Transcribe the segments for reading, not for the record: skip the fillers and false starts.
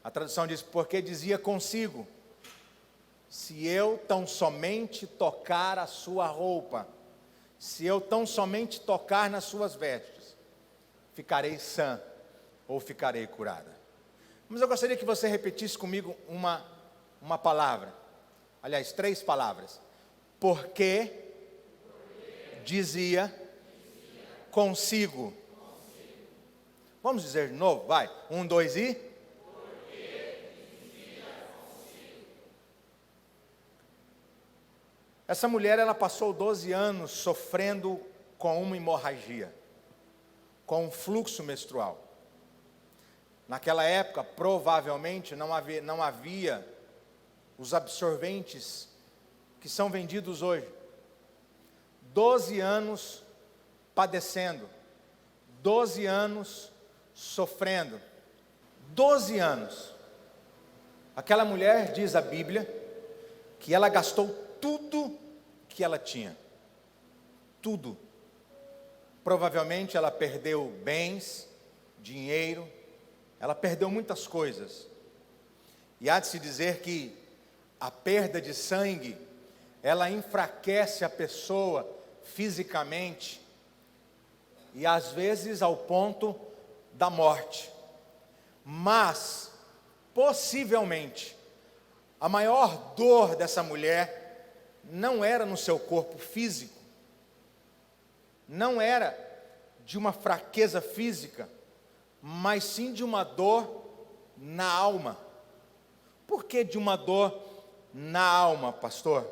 A tradução diz, porque dizia consigo, se eu tão somente tocar a sua roupa, se eu tão somente tocar nas suas vestes, ficarei sã ou ficarei curada. Mas eu gostaria que você repetisse comigo uma palavra, aliás, 3 palavras. Porque dizia consigo. Vamos dizer de novo, vai. 1, 2 e... Essa mulher, ela passou 12 anos sofrendo com uma hemorragia, com um fluxo menstrual. Naquela época, provavelmente, não havia os absorventes que são vendidos hoje. 12 anos padecendo, 12 anos sofrendo, 12 anos. Aquela mulher, diz a Bíblia, que ela gastou tudo que ela tinha, tudo. Provavelmente ela perdeu bens, dinheiro, ela perdeu muitas coisas. E há de se dizer que a perda de sangue, ela enfraquece a pessoa fisicamente, e às vezes ao ponto da morte. Mas, possivelmente, a maior dor dessa mulher não era no seu corpo físico, não era de uma fraqueza física, mas sim de uma dor na alma. Por que de uma dor na alma, pastor?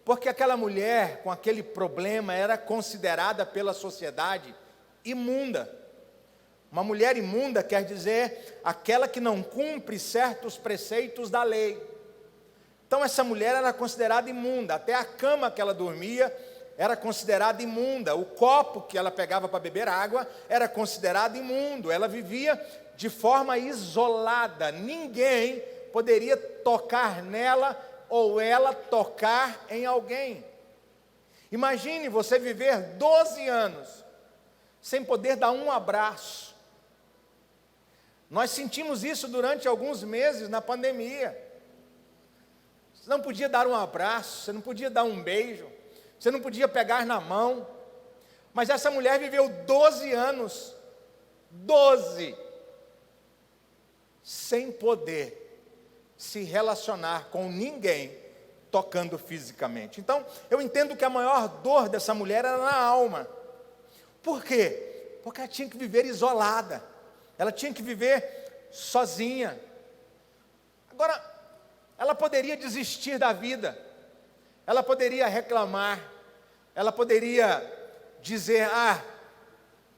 Porque aquela mulher com aquele problema era considerada pela sociedade imunda. Uma mulher imunda quer dizer aquela que não cumpre certos preceitos da lei. Então essa mulher era considerada imunda, até a cama que ela dormia era considerada imunda, o copo que ela pegava para beber água era considerado imundo, ela vivia de forma isolada, ninguém poderia tocar nela ou ela tocar em alguém. Imagine você viver 12 anos sem poder dar um abraço. Nós sentimos isso durante alguns meses na pandemia. Você não podia dar um abraço, você não podia dar um beijo, você não podia pegar na mão. Mas essa mulher viveu 12 anos, 12, sem poder se relacionar com ninguém, tocando fisicamente. Então, eu entendo que a maior dor dessa mulher era na alma. Por quê? Porque ela tinha que viver isolada, ela tinha que viver sozinha. Agora, ela poderia desistir da vida, ela poderia reclamar, ela poderia dizer,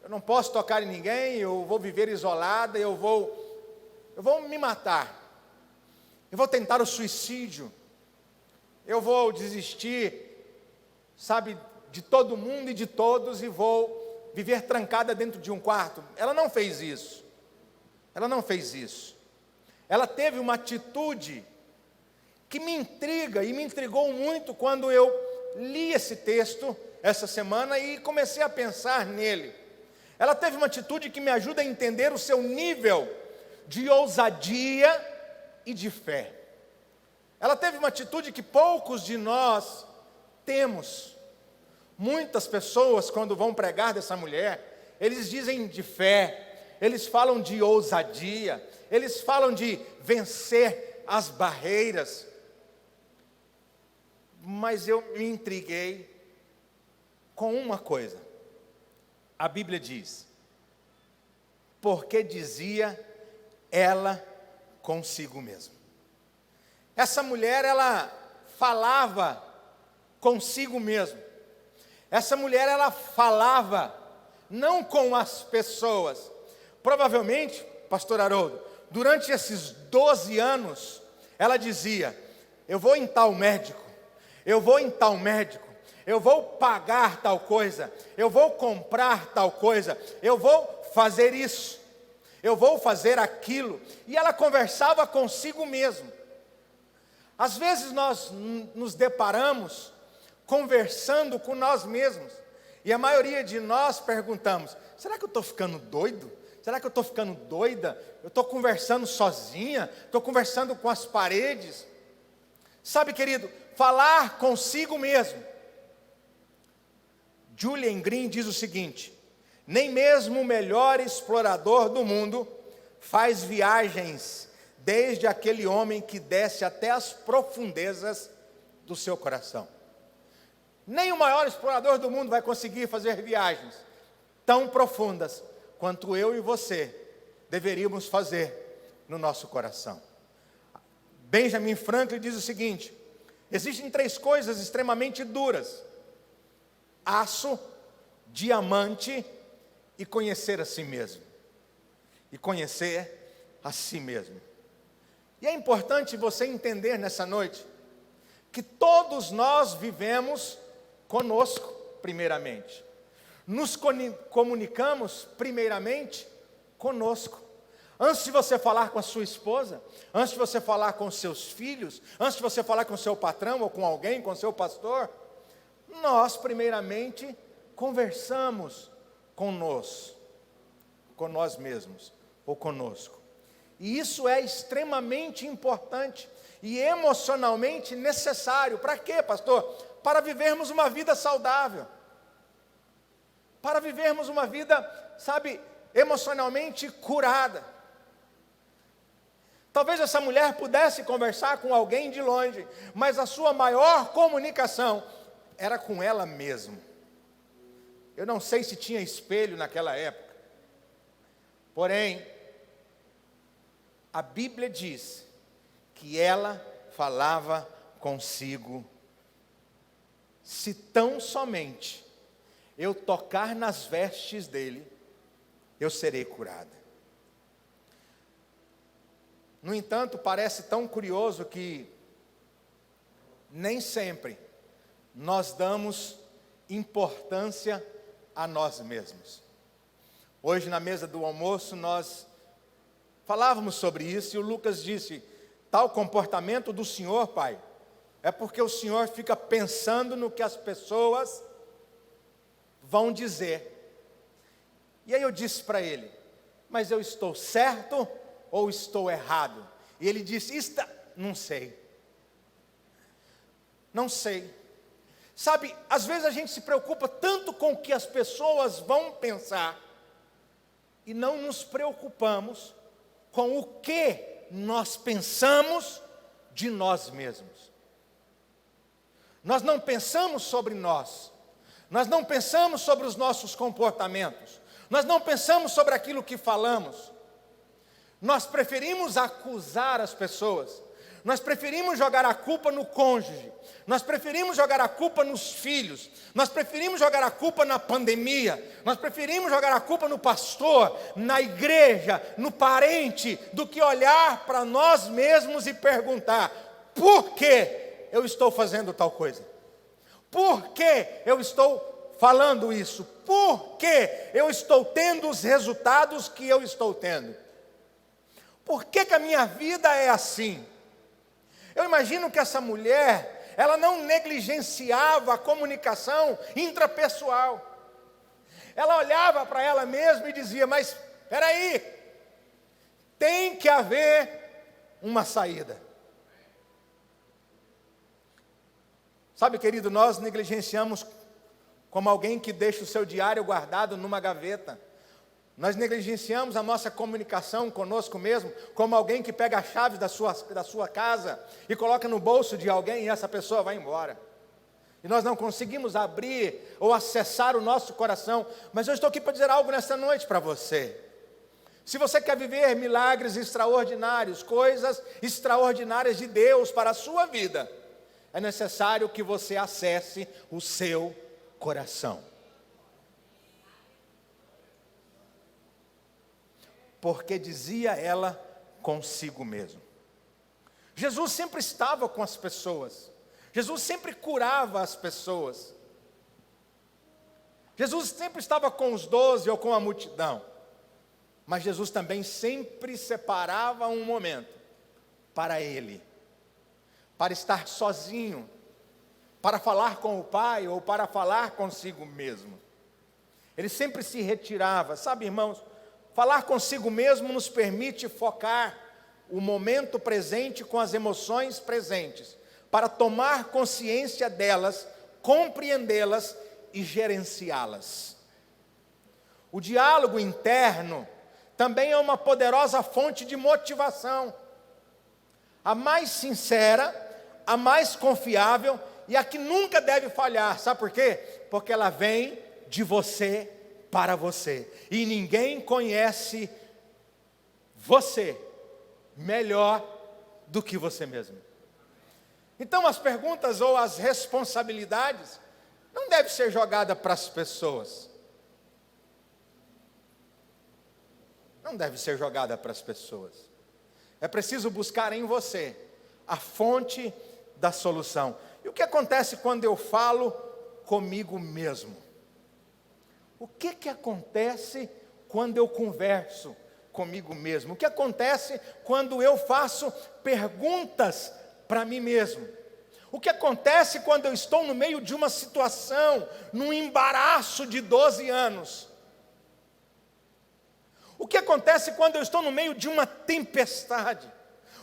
eu não posso tocar em ninguém, eu vou viver isolada, eu vou me matar, eu vou tentar o suicídio, eu vou desistir, de todo mundo e de todos e vou viver trancada dentro de um quarto. Ela não fez isso, ela teve uma atitude que me intriga e me intrigou muito quando eu li esse texto essa semana e comecei a pensar nele. Ela teve uma atitude que me ajuda a entender o seu nível de ousadia e de fé. Ela teve uma atitude que poucos de nós temos. Muitas pessoas, quando vão pregar dessa mulher, eles dizem de fé, eles falam de ousadia, eles falam de vencer as barreiras. Mas eu me intriguei com uma coisa. A Bíblia diz, porque dizia ela consigo mesma. Essa mulher, ela falava consigo mesma. Essa mulher, ela falava não com as pessoas. Provavelmente, pastor Haroldo, durante esses 12 anos, ela dizia, eu vou em tal médico, eu vou em tal médico, eu vou pagar tal coisa, eu vou comprar tal coisa, eu vou fazer isso, eu vou fazer aquilo. E ela conversava consigo mesma. Às vezes nós nos deparamos conversando com nós mesmos, e a maioria de nós perguntamos, será que eu estou ficando doido? será que eu estou ficando doida? Eu estou conversando sozinha? Estou conversando com as paredes? Sabe, querido, falar consigo mesmo. Julian Green diz o seguinte: nem mesmo o melhor explorador do mundo faz viagens desde aquele homem que desce até as profundezas do seu coração. Nem o maior explorador do mundo vai conseguir fazer viagens tão profundas quanto eu e você deveríamos fazer no nosso coração. Benjamin Franklin diz o seguinte: existem 3 coisas extremamente duras: aço, diamante e conhecer a si mesmo. E conhecer a si mesmo. E é importante você entender nessa noite que todos nós vivemos conosco, primeiramente. Nos comunicamos, primeiramente, conosco. Antes de você falar com a sua esposa, antes de você falar com os seus filhos, antes de você falar com o seu patrão ou com alguém, com o seu pastor, nós, primeiramente, conversamos com nós mesmos, ou conosco. E isso é extremamente importante e emocionalmente necessário. Para quê, pastor? Para vivermos uma vida saudável. Para vivermos uma vida, sabe, emocionalmente curada. Talvez essa mulher pudesse conversar com alguém de longe, mas a sua maior comunicação era com ela mesma. Eu não sei se tinha espelho naquela época, porém, a Bíblia diz que ela falava consigo: se tão somente eu tocar nas vestes dele, eu serei curada. No entanto, parece tão curioso que nem sempre nós damos importância a nós mesmos. Hoje, na mesa do almoço, nós falávamos sobre isso e o Lucas disse: tal comportamento do senhor, pai, é porque o senhor fica pensando no que as pessoas vão dizer. E aí eu disse para ele: mas eu estou certo ou estou errado? E ele disse: não sei. Não sei. Sabe, às vezes a gente se preocupa tanto com o que as pessoas vão pensar e não nos preocupamos com o que nós pensamos de nós mesmos. Nós não pensamos sobre nós não pensamos sobre os nossos comportamentos, nós não pensamos sobre aquilo que falamos. Nós preferimos acusar as pessoas, nós preferimos jogar a culpa no cônjuge, nós preferimos jogar a culpa nos filhos, nós preferimos jogar a culpa na pandemia, nós preferimos jogar a culpa no pastor, na igreja, no parente, do que olhar para nós mesmos e perguntar: por que eu estou fazendo tal coisa? Por que eu estou falando isso? Por que eu estou tendo os resultados que eu estou tendo? Por que a minha vida é assim? Eu imagino que essa mulher, ela não negligenciava a comunicação intrapessoal. Ela olhava para ela mesma e dizia: mas espera aí, tem que haver uma saída. Sabe, querido, nós negligenciamos como alguém que deixa o seu diário guardado numa gaveta. Nós negligenciamos a nossa comunicação conosco mesmo, como alguém que pega a chave da sua casa e coloca no bolso de alguém e essa pessoa vai embora. E nós não conseguimos abrir ou acessar o nosso coração. Mas eu estou aqui para dizer algo nessa noite para você. Se você quer viver milagres extraordinários, coisas extraordinárias de Deus para a sua vida, é necessário que você acesse o seu coração. Porque dizia ela consigo mesmo. Jesus sempre estava com as pessoas. Jesus sempre curava as pessoas. Jesus sempre estava com os 12 ou com a multidão. Mas Jesus também sempre separava um momento para Ele, para estar sozinho, para falar com o Pai ou para falar consigo mesmo. Ele sempre se retirava. Sabe, irmãos, Falar consigo mesmo nos permite focar o momento presente com as emoções presentes, para tomar consciência delas, compreendê-las e gerenciá-las. O diálogo interno também é uma poderosa fonte de motivação. A mais sincera, a mais confiável e a que nunca deve falhar. Sabe por quê? Porque ela vem de você para você. E ninguém conhece você melhor do que você mesmo. Então as perguntas ou as responsabilidades não devem ser jogadas para as pessoas. Não deve ser jogada para as pessoas. É preciso buscar em você a fonte da solução. E o que acontece quando eu falo comigo mesmo? O que acontece quando eu converso comigo mesmo? O que acontece quando eu faço perguntas para mim mesmo? O que acontece quando eu estou no meio de uma situação, num embaraço de 12 anos? O que acontece quando eu estou no meio de uma tempestade?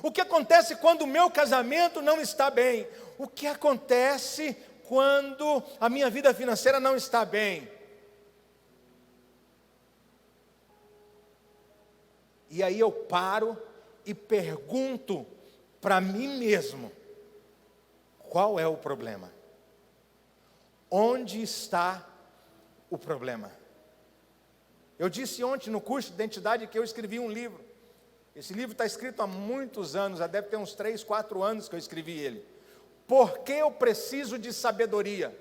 O que acontece quando o meu casamento não está bem? O que acontece quando a minha vida financeira não está bem? E aí eu paro e pergunto para mim mesmo: qual é o problema? Onde está o problema? Eu disse ontem no curso de identidade que eu escrevi um livro. Esse livro está escrito há muitos anos, já deve ter uns 3, 4 anos que eu escrevi ele. Por que eu preciso de sabedoria?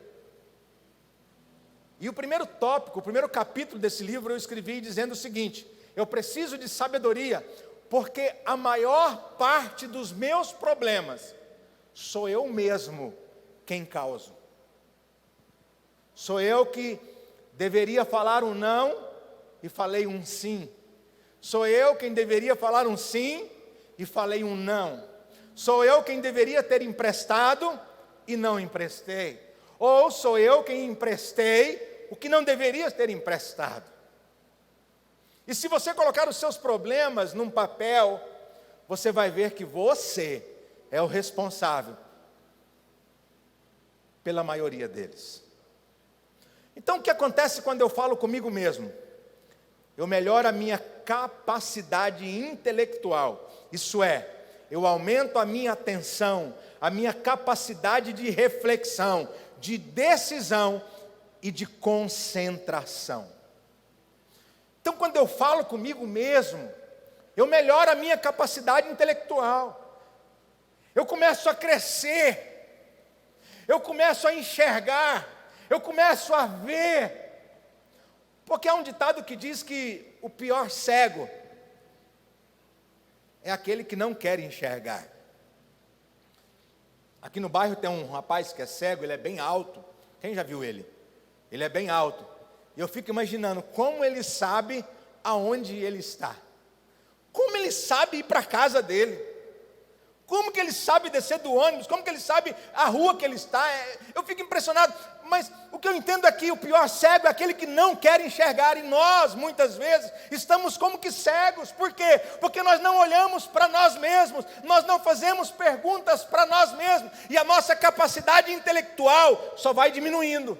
E o primeiro tópico, o primeiro capítulo desse livro eu escrevi dizendo o seguinte: eu preciso de sabedoria, porque a maior parte dos meus problemas sou eu mesmo quem causo. Sou eu que deveria falar um não e falei um sim. Sou eu quem deveria falar um sim e falei um não. Sou eu quem deveria ter emprestado e não emprestei. Ou sou eu quem emprestei o que não deveria ter emprestado. E se você colocar os seus problemas num papel, você vai ver que você é o responsável pela maioria deles. Então o que acontece quando eu falo comigo mesmo? Eu melhoro a minha capacidade intelectual, isso é, eu aumento a minha atenção, a minha capacidade de reflexão, de decisão e de concentração. Então, quando eu falo comigo mesmo, eu melhoro a minha capacidade intelectual, eu começo a crescer, eu começo a enxergar, eu começo a ver. Porque há um ditado que diz que o pior cego é aquele que não quer enxergar. Aqui no bairro tem um rapaz que é cego, ele é bem alto. Quem já viu ele? Ele é bem alto. E eu fico imaginando como ele sabe aonde ele está. Como ele sabe ir para a casa dele. Como que ele sabe descer do ônibus? Como que ele sabe a rua que ele está? Eu fico impressionado. Mas o que eu entendo aqui, o pior cego é aquele que não quer enxergar. E nós, muitas vezes, estamos como que cegos. Por quê? Porque nós não olhamos para nós mesmos. Nós não fazemos perguntas para nós mesmos. E a nossa capacidade intelectual só vai diminuindo.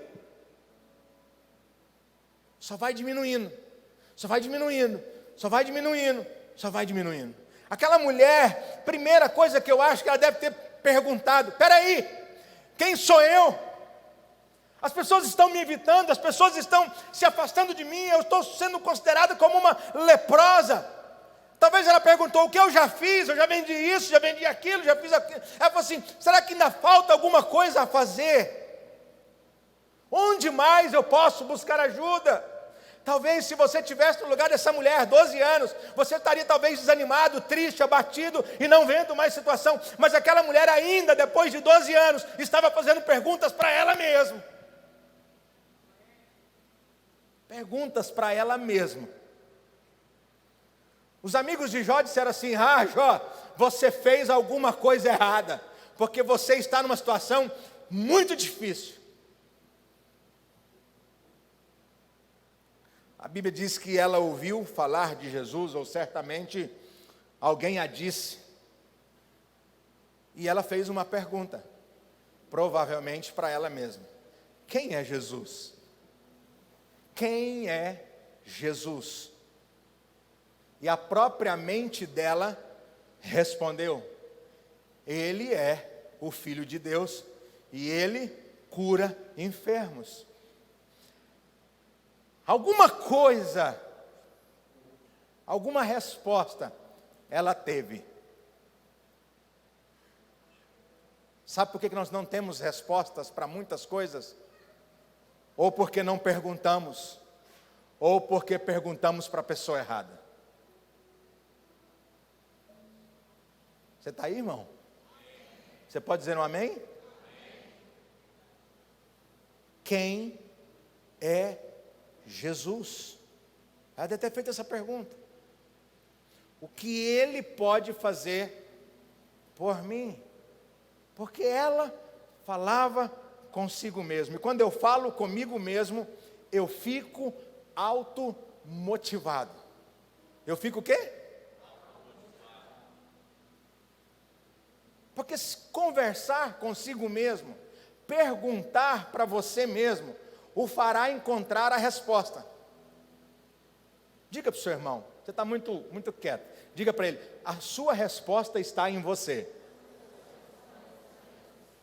Só vai diminuindo. Só vai diminuindo. Só vai diminuindo. Só vai diminuindo. Aquela mulher, primeira coisa que eu acho que ela deve ter perguntado: peraí, quem sou eu? As pessoas estão me evitando, as pessoas estão se afastando de mim, eu estou sendo considerada como uma leprosa. Talvez ela perguntou: o que eu já fiz? Eu já vendi isso, já vendi aquilo, já fiz aquilo. Ela falou assim: será que ainda falta alguma coisa a fazer? Onde mais eu posso buscar ajuda? Talvez se você estivesse no lugar dessa mulher, 12 anos, você estaria talvez desanimado, triste, abatido e não vendo mais situação. Mas aquela mulher ainda, depois de 12 anos, estava fazendo perguntas para ela mesma. Perguntas para ela mesma. Os amigos de Jó disseram assim: ah, Jó, você fez alguma coisa errada, porque você está numa situação muito difícil. A Bíblia diz que ela ouviu falar de Jesus, ou certamente alguém a disse. E ela fez uma pergunta, provavelmente para ela mesma: quem é Jesus? Quem é Jesus? E a própria mente dela respondeu: Ele é o Filho de Deus e Ele cura enfermos. Alguma coisa, alguma resposta ela teve. Sabe por que nós não temos respostas para muitas coisas? Ou porque não perguntamos, ou porque perguntamos para a pessoa errada. Você está aí, irmão? Você pode dizer um amém? Quem é Jesus? Ela deve ter feito essa pergunta. O que Ele pode fazer por mim? Porque ela falava consigo mesmo. E quando eu falo comigo mesmo, eu fico automotivado. Eu fico o quê? Porque conversar consigo mesmo, perguntar para você mesmo, o fará encontrar a resposta. Diga para o seu irmão, você está muito quieto. Diga para ele: a sua resposta está em você.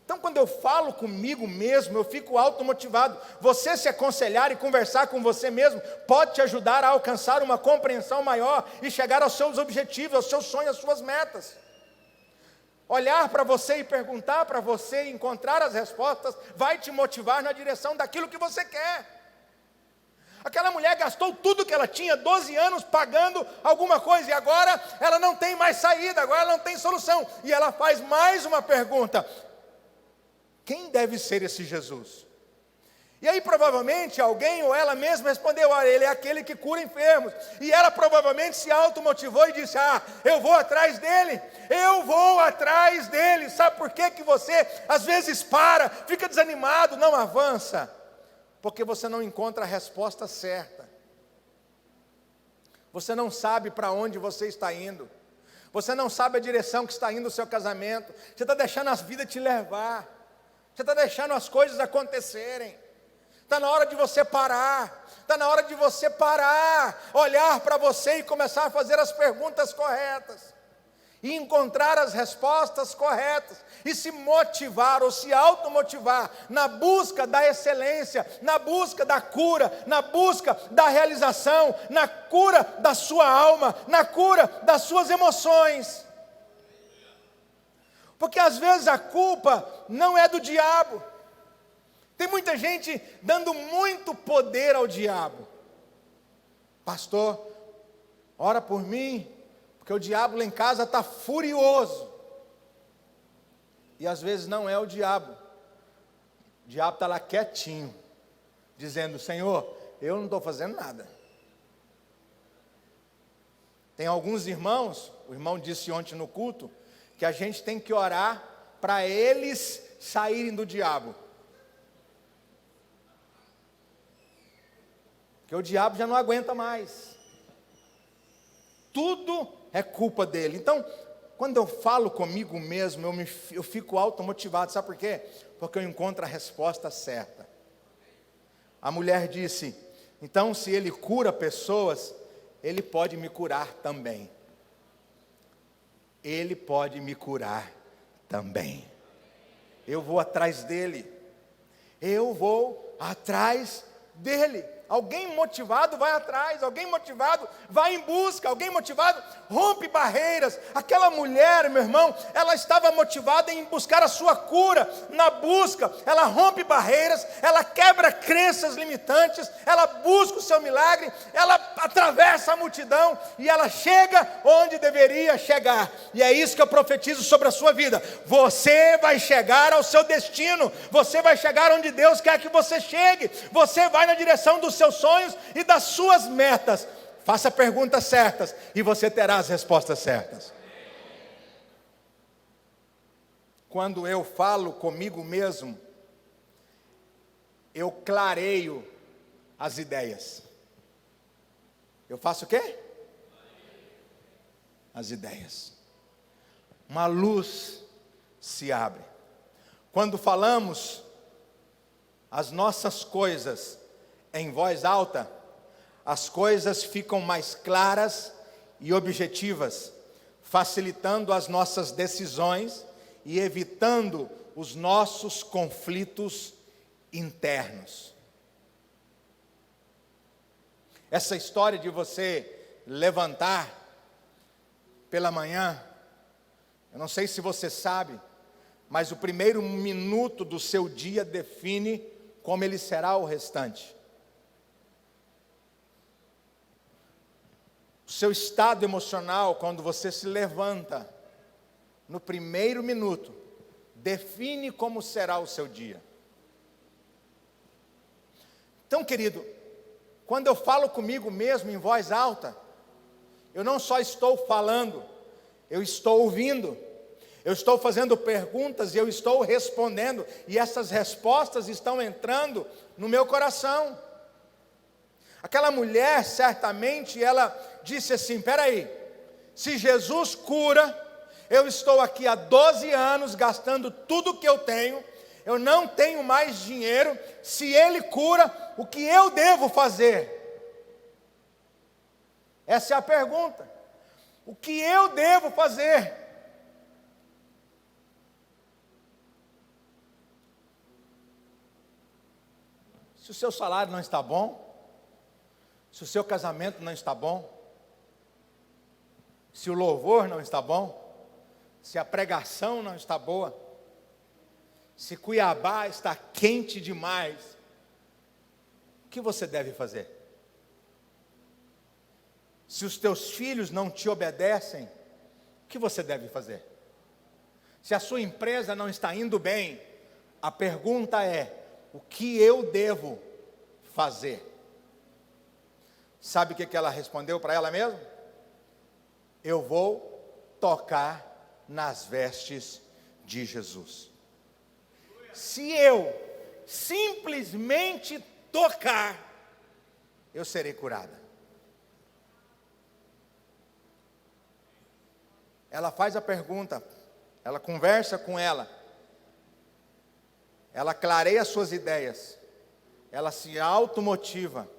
Então, quando eu falo comigo mesmo, eu fico automotivado. Você se aconselhar e conversar com você mesmo pode te ajudar a alcançar uma compreensão maior e chegar aos seus objetivos, aos seus sonhos, às suas metas. Olhar para você e perguntar para você e encontrar as respostas vai te motivar na direção daquilo que você quer. Aquela mulher gastou tudo que ela tinha, 12 anos pagando alguma coisa, e agora ela não tem mais saída, agora ela não tem solução. E ela faz mais uma pergunta: quem deve ser esse Jesus? E aí provavelmente alguém ou ela mesma respondeu: olha, ele é aquele que cura enfermos. E ela provavelmente se automotivou e disse: eu vou atrás dele, eu vou atrás dele. Sabe por que você às vezes para, fica desanimado, não avança? Porque você não encontra a resposta certa. Você não sabe para onde você está indo. Você não sabe a direção que está indo o seu casamento. Você está deixando a vida te levar. Você está deixando as coisas acontecerem. Está na hora de você parar. Está na hora de você parar, olhar para você e começar a fazer as perguntas corretas. E encontrar as respostas corretas. E se motivar ou se automotivar na busca da excelência, na busca da cura, na busca da realização, na cura da sua alma, na cura das suas emoções. Porque às vezes a culpa não é do diabo. Tem muita gente dando muito poder ao diabo. Pastor, ora por mim, porque o diabo lá em casa está furioso. E às vezes não é o diabo. O diabo está lá quietinho, dizendo: Senhor, eu não estou fazendo nada. Tem alguns irmãos, o irmão disse ontem no culto, que a gente tem que orar para eles saírem do diabo. Porque o diabo já não aguenta mais. Tudo é culpa dele. Então, quando eu falo comigo mesmo, eu fico automotivado. Sabe por quê? Porque eu encontro a resposta certa. A mulher disse: então, se ele cura pessoas, ele pode me curar também. Ele pode me curar também. Eu vou atrás dele. Eu vou atrás dele. Alguém motivado vai atrás, alguém motivado vai em busca, alguém motivado rompe barreiras. Aquela mulher, meu irmão, ela estava motivada em buscar a sua cura, na busca, ela rompe barreiras, ela quebra crenças limitantes, ela busca o seu milagre, ela atravessa a multidão e ela chega onde deveria chegar. E é isso que eu profetizo sobre a sua vida. Você vai chegar ao seu destino, você vai chegar onde Deus quer que você chegue, você vai na direção dos seus sonhos e das suas metas. Faça perguntas certas e você terá as respostas certas. Quando eu falo comigo mesmo, eu clareio as ideias. Eu faço o quê? As ideias. Uma luz se abre. Quando falamos as nossas coisas em voz alta, as coisas ficam mais claras e objetivas, facilitando as nossas decisões e evitando os nossos conflitos internos. Essa história de você levantar pela manhã, eu não sei se você sabe, mas o primeiro minuto do seu dia define como ele será o restante. O seu estado emocional, quando você se levanta, no primeiro minuto, define como será o seu dia. Então, querido, quando eu falo comigo mesmo em voz alta, eu não só estou falando, eu estou ouvindo, eu estou fazendo perguntas e eu estou respondendo, e essas respostas estão entrando no meu coração. Aquela mulher, certamente, ela disse assim: espera aí, se Jesus cura, eu estou aqui há 12 anos gastando tudo que eu tenho, eu não tenho mais dinheiro, se Ele cura, o que eu devo fazer? Essa é a pergunta. O que eu devo fazer? Se o seu salário não está bom, se o seu casamento não está bom, se o louvor não está bom, se a pregação não está boa, se Cuiabá está quente demais, o que você deve fazer? Se os teus filhos não te obedecem, o que você deve fazer? Se a sua empresa não está indo bem, a pergunta é: o que eu devo fazer? Sabe o que ela respondeu para ela mesma? Eu vou tocar nas vestes de Jesus. Se eu simplesmente tocar, eu serei curada. Ela faz a pergunta, ela conversa com ela clareia suas ideias, ela se automotiva,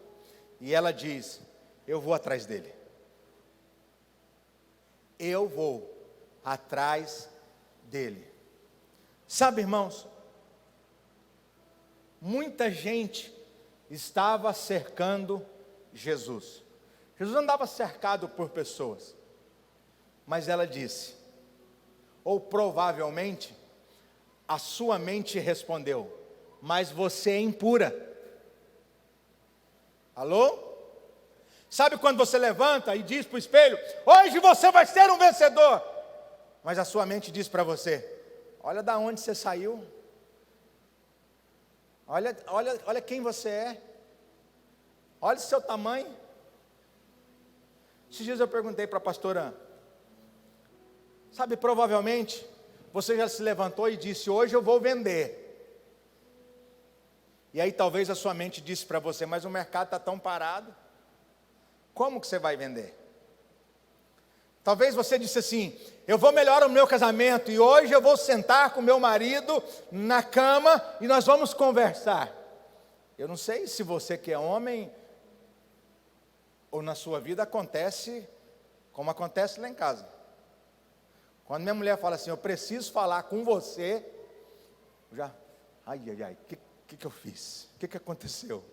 e ela diz: eu vou atrás dele. Eu vou atrás dele. Sabe, irmãos, muita gente estava cercando Jesus. Jesus andava cercado por pessoas. Mas ela disse, ou provavelmente, a sua mente respondeu: mas você é impura. Alô? Sabe quando você levanta e diz para o espelho: hoje você vai ser um vencedor. Mas a sua mente diz para você: olha da onde você saiu. Olha quem você é. Olha o seu tamanho. Esses dias eu perguntei para a pastora: sabe, provavelmente você já se levantou e disse: hoje eu vou vender. E aí talvez a sua mente disse para você: mas o mercado está tão parado, como que você vai vender? Talvez você disse assim: eu vou melhorar o meu casamento, e hoje eu vou sentar com meu marido na cama e nós vamos conversar. Eu não sei se você que é homem, ou na sua vida acontece como acontece lá em casa. Quando minha mulher fala assim: eu preciso falar com você, eu já, o que eu fiz? O que aconteceu?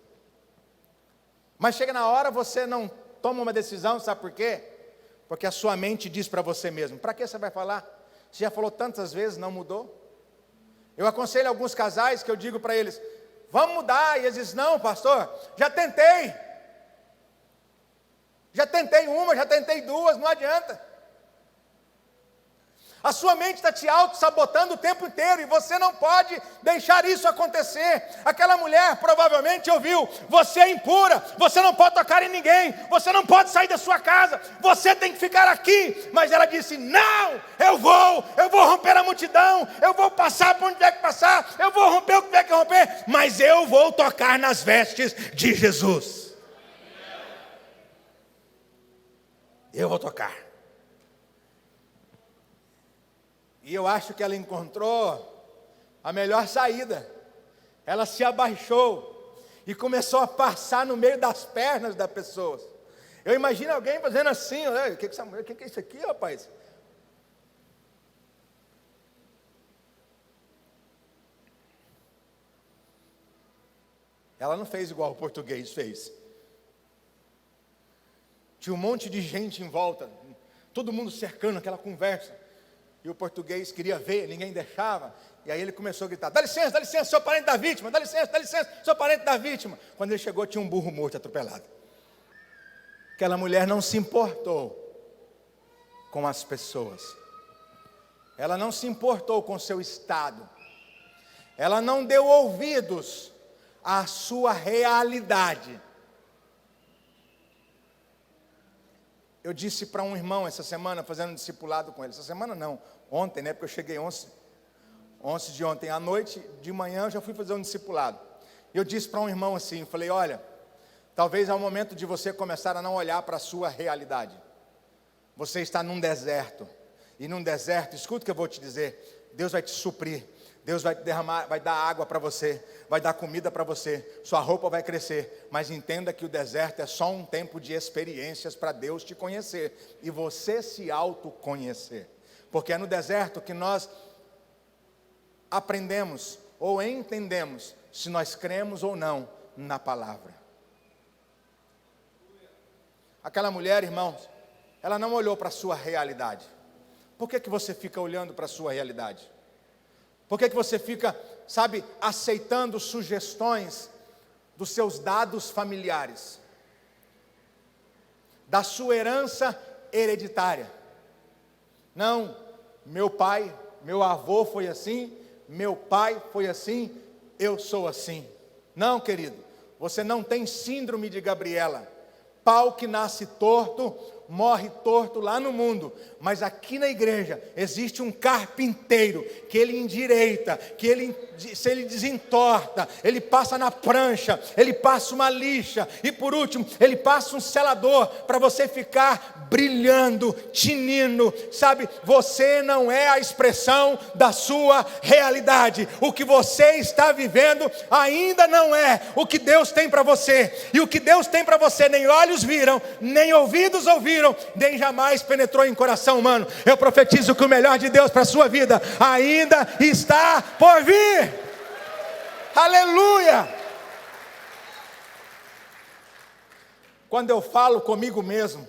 Mas chega na hora, você não toma uma decisão, sabe por quê? Porque a sua mente diz para você mesmo: para que você vai falar? Você já falou tantas vezes, não mudou? Eu aconselho alguns casais que eu digo para eles: vamos mudar, e eles dizem: não, pastor, já tentei uma, já tentei duas, não adianta. A sua mente está te auto-sabotando o tempo inteiro, e você não pode deixar isso acontecer. Aquela mulher provavelmente ouviu: você é impura, você não pode tocar em ninguém, você não pode sair da sua casa, você tem que ficar aqui. Mas ela disse: não, eu vou romper a multidão, eu vou passar por onde tiver que passar, eu vou romper o que tiver que romper, mas eu vou tocar nas vestes de Jesus. Eu vou tocar. E eu acho que ela encontrou a melhor saída. Ela se abaixou e começou a passar no meio das pernas da pessoa. Eu imagino alguém fazendo assim, o que é isso aqui, rapaz? Ela não fez igual o português fez. Tinha um monte de gente em volta, todo mundo cercando aquela conversa. E o português queria ver, ninguém deixava. E aí ele começou a gritar: dá licença, sou parente da vítima, dá licença, sou parente da vítima. Quando ele chegou, tinha um burro morto atropelado. Aquela mulher não se importou com as pessoas. Ela não se importou com o seu estado. Ela não deu ouvidos à sua realidade. Eu disse para um irmão essa semana, fazendo um discipulado com ele. Essa semana não, ontem, né? Porque eu cheguei 11 de ontem à noite, de manhã eu já fui fazer um discipulado. E eu disse para um irmão assim, falei: olha, talvez é o momento de você começar a não olhar para a sua realidade. Você está num deserto. E num deserto, escuta o que eu vou te dizer, Deus vai te suprir. Deus vai derramar, vai dar água para você, vai dar comida para você, sua roupa vai crescer, mas entenda que o deserto é só um tempo de experiências para Deus te conhecer e você se autoconhecer, porque é no deserto que nós aprendemos ou entendemos se nós cremos ou não na palavra. Aquela mulher, irmãos, ela não olhou para a sua realidade. Por que você fica olhando para a sua realidade? Por que você fica, aceitando sugestões dos seus dados familiares, da sua herança hereditária? Não, meu pai, meu avô foi assim, meu pai foi assim, eu sou assim. Não, querido, você não tem síndrome de Gabriela. Pau que nasce torto, morre torto lá no mundo, mas aqui na igreja existe um carpinteiro que ele endireita, se ele desentorta, ele passa na prancha, ele passa uma lixa e por último ele passa um selador para você ficar brilhando, tinindo, você não é a expressão da sua realidade, o que você está vivendo ainda não é o que Deus tem para você, e o que Deus tem para você nem olhos viram, nem ouvidos ouviram, nem jamais penetrou em coração humano. Eu profetizo que o melhor de Deus para a sua vida ainda está por vir. Aleluia! Quando eu falo comigo mesmo,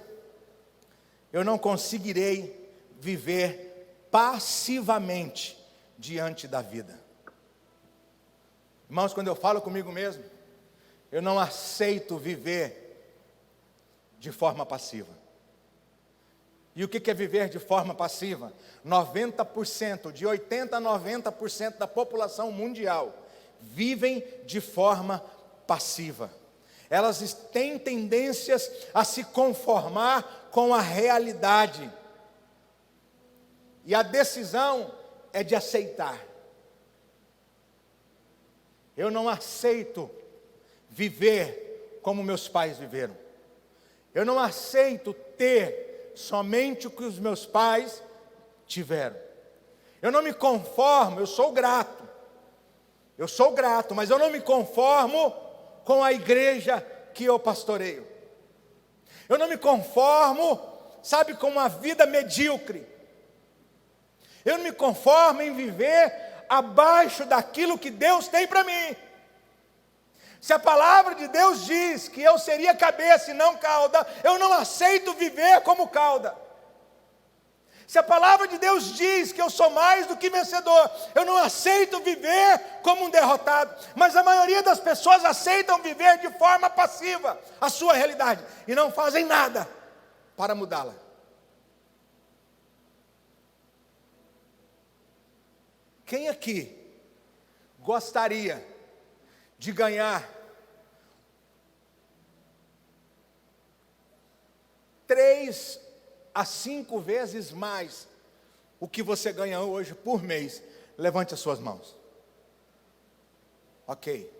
eu não conseguirei viver passivamente diante da vida. Irmãos, quando eu falo comigo mesmo, eu não aceito viver de forma passiva. E o que é viver de forma passiva? 90%, de 80% a 90% da população mundial vivem de forma passiva. Elas têm tendências a se conformar com a realidade. E a decisão é de aceitar. Eu não aceito viver como meus pais viveram. Eu não aceito ter somente o que os meus pais tiveram. Eu não me conformo, eu sou grato, mas eu não me conformo com a igreja que eu pastoreio. Eu não me conformo, com uma vida medíocre. Eu não me conformo em viver abaixo daquilo que Deus tem para mim. Se a palavra de Deus diz que eu seria cabeça e não cauda, eu não aceito viver como cauda. Se a palavra de Deus diz que eu sou mais do que vencedor, eu não aceito viver como um derrotado. Mas a maioria das pessoas aceitam viver de forma passiva a sua realidade e não fazem nada para mudá-la. Quem aqui gostaria de ganhar 3 a 5 vezes mais o que você ganha hoje por mês? Levante as suas mãos. Ok.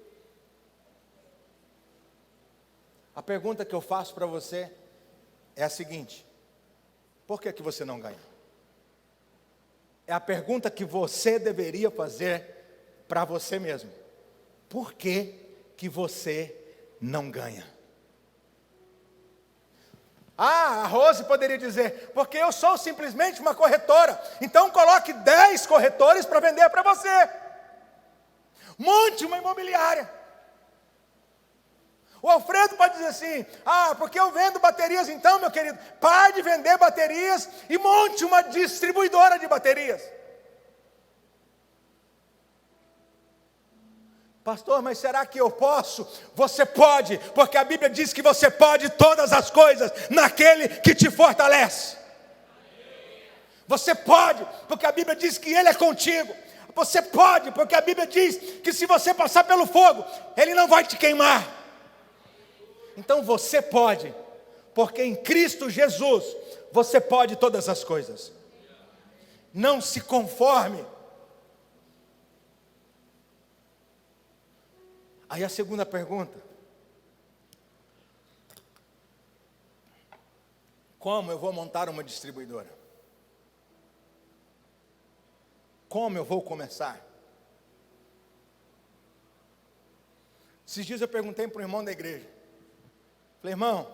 A pergunta que eu faço para você é a seguinte: Por que você não ganha? É a pergunta que você deveria fazer para você mesmo. Por que você não ganha? Ah, a Rose poderia dizer, porque eu sou simplesmente uma corretora. Então coloque 10 corretores para vender para você. Monte uma imobiliária. O Alfredo pode dizer assim, porque eu vendo baterias, então, meu querido, pare de vender baterias e monte uma distribuidora de baterias. Pastor, mas será que eu posso? Você pode, porque a Bíblia diz que você pode todas as coisas naquele que te fortalece. Você pode, porque a Bíblia diz que Ele é contigo. Você pode, porque a Bíblia diz que se você passar pelo fogo, Ele não vai te queimar. Então você pode, porque em Cristo Jesus, você pode todas as coisas. Não se conforme. Aí a segunda pergunta: como eu vou montar uma distribuidora? Como eu vou começar? Esses dias eu perguntei para um irmão da igreja. Falei, irmão,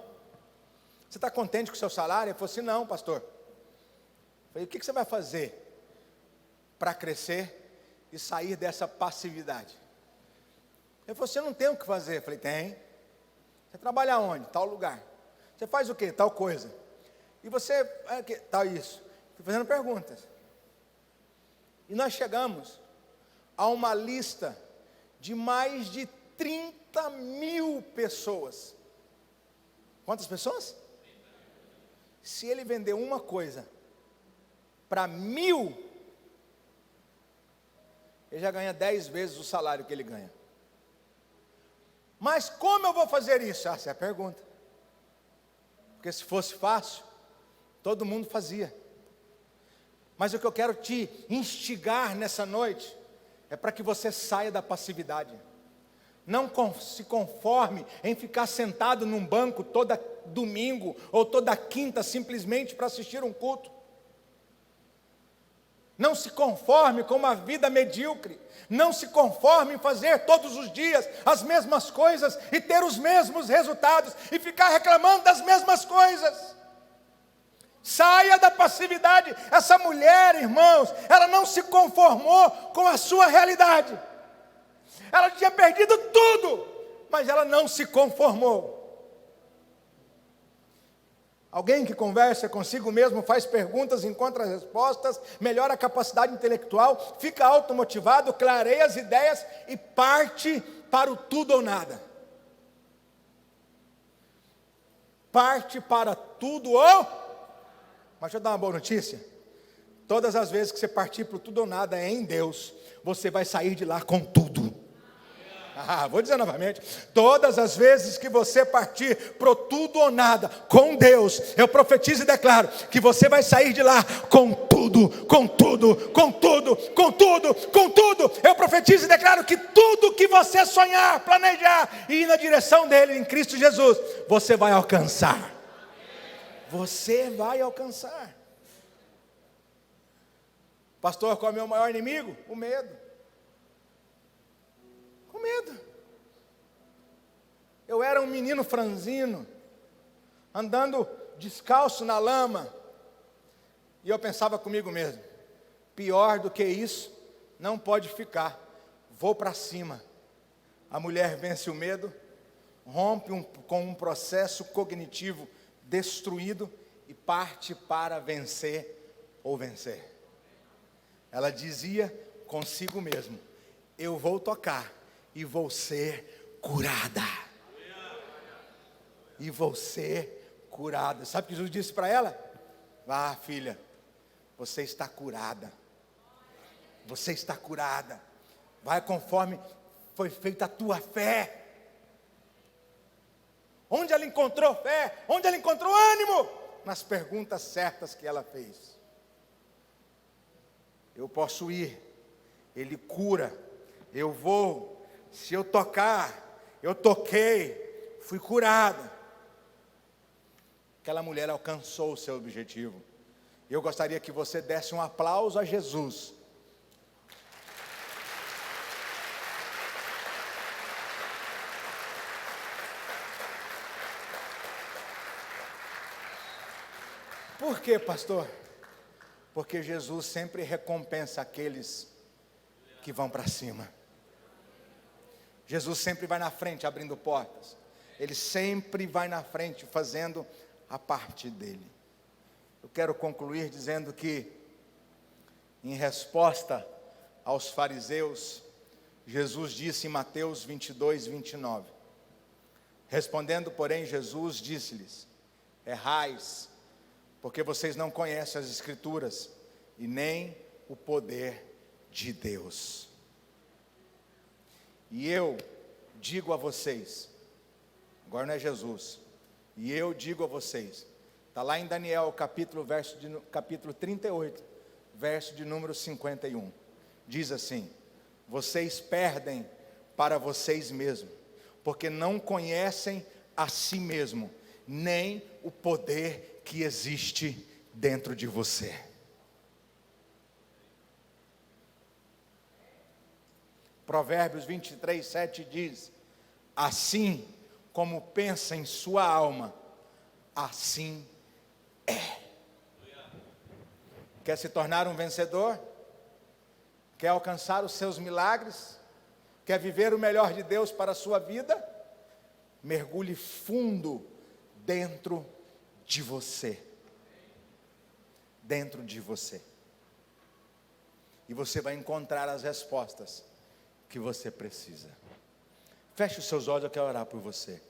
você está contente com o seu salário? Ele falou assim, não, pastor. Falei, o que você vai fazer para crescer e sair dessa passividade? Ele falou assim, eu não tenho o que fazer. Eu falei, tem. Você trabalha onde? Tal lugar. Você faz o quê? Tal coisa. E você, tal isso. Fui fazendo perguntas. E nós chegamos a uma lista de mais de 30 mil pessoas. Quantas pessoas? Se ele vender uma coisa para 1000, ele já ganha 10 vezes o salário que ele ganha. Mas como eu vou fazer isso? Essa é a pergunta. Porque se fosse fácil, todo mundo fazia. Mas o que eu quero te instigar nessa noite é para que você saia da passividade. Não se conforme em ficar sentado num banco toda domingo ou toda quinta simplesmente para assistir um culto. Não se conforme com uma vida medíocre. Não se conforme em fazer todos os dias as mesmas coisas e ter os mesmos resultados e ficar reclamando das mesmas coisas. Saia da passividade. Essa mulher, irmãos, ela não se conformou com a sua realidade. Ela tinha perdido tudo, mas ela não se conformou. Alguém que conversa consigo mesmo, faz perguntas, encontra respostas, melhora a capacidade intelectual, fica automotivado, clareia as ideias e parte para o tudo ou nada. Parte para tudo ou... Mas deixa eu dar uma boa notícia. Todas as vezes que você partir para o tudo ou nada em Deus, você vai sair de lá com tudo. Vou dizer novamente, todas as vezes que você partir pro tudo ou nada com Deus, eu profetizo e declaro que você vai sair de lá com tudo, com tudo, com tudo, com tudo, com tudo. Eu profetizo e declaro que tudo que você sonhar, planejar e ir na direção dele em Cristo Jesus, você vai alcançar. Você vai alcançar. Pastor, qual é o meu maior inimigo? O medo. Com medo. Eu era um menino franzino, andando descalço na lama, e eu pensava comigo mesmo, pior do que isso, não pode ficar, vou para cima. A mulher vence o medo, rompe com um processo cognitivo destruído e parte para vencer ou vencer. Ela dizia consigo mesmo, eu vou tocar e vou ser curada. E vou ser curada. Sabe o que Jesus disse para ela? Filha, você está curada. Você está curada. Vai conforme foi feita a tua fé. Onde ela encontrou fé? Onde ela encontrou ânimo? Nas perguntas certas que ela fez. Eu posso ir. Ele cura. Eu vou. Se eu tocar, eu toquei, fui curado. Aquela mulher alcançou o seu objetivo. Eu gostaria que você desse um aplauso a Jesus. Por quê, pastor? Porque Jesus sempre recompensa aqueles que vão para cima. Jesus sempre vai na frente abrindo portas. Ele sempre vai na frente fazendo a parte dele. Eu quero concluir dizendo que, em resposta aos fariseus, Jesus disse em Mateus 22, 29. Respondendo, porém, Jesus disse-lhes: errais, porque vocês não conhecem as Escrituras e nem o poder de Deus. E eu digo a vocês, agora não é Jesus, e eu digo a vocês, está lá em Daniel, capítulo 38, verso de número 51, diz assim: vocês perdem para vocês mesmos, porque não conhecem a si mesmo, nem o poder que existe dentro de você. Provérbios 23, 7 diz: assim como pensa em sua alma, assim é. Quer se tornar um vencedor? Quer alcançar os seus milagres? Quer viver o melhor de Deus para a sua vida? Mergulhe fundo dentro de você. Dentro de você. E você vai encontrar as respostas que você precisa. Feche os seus olhos, eu quero orar por você.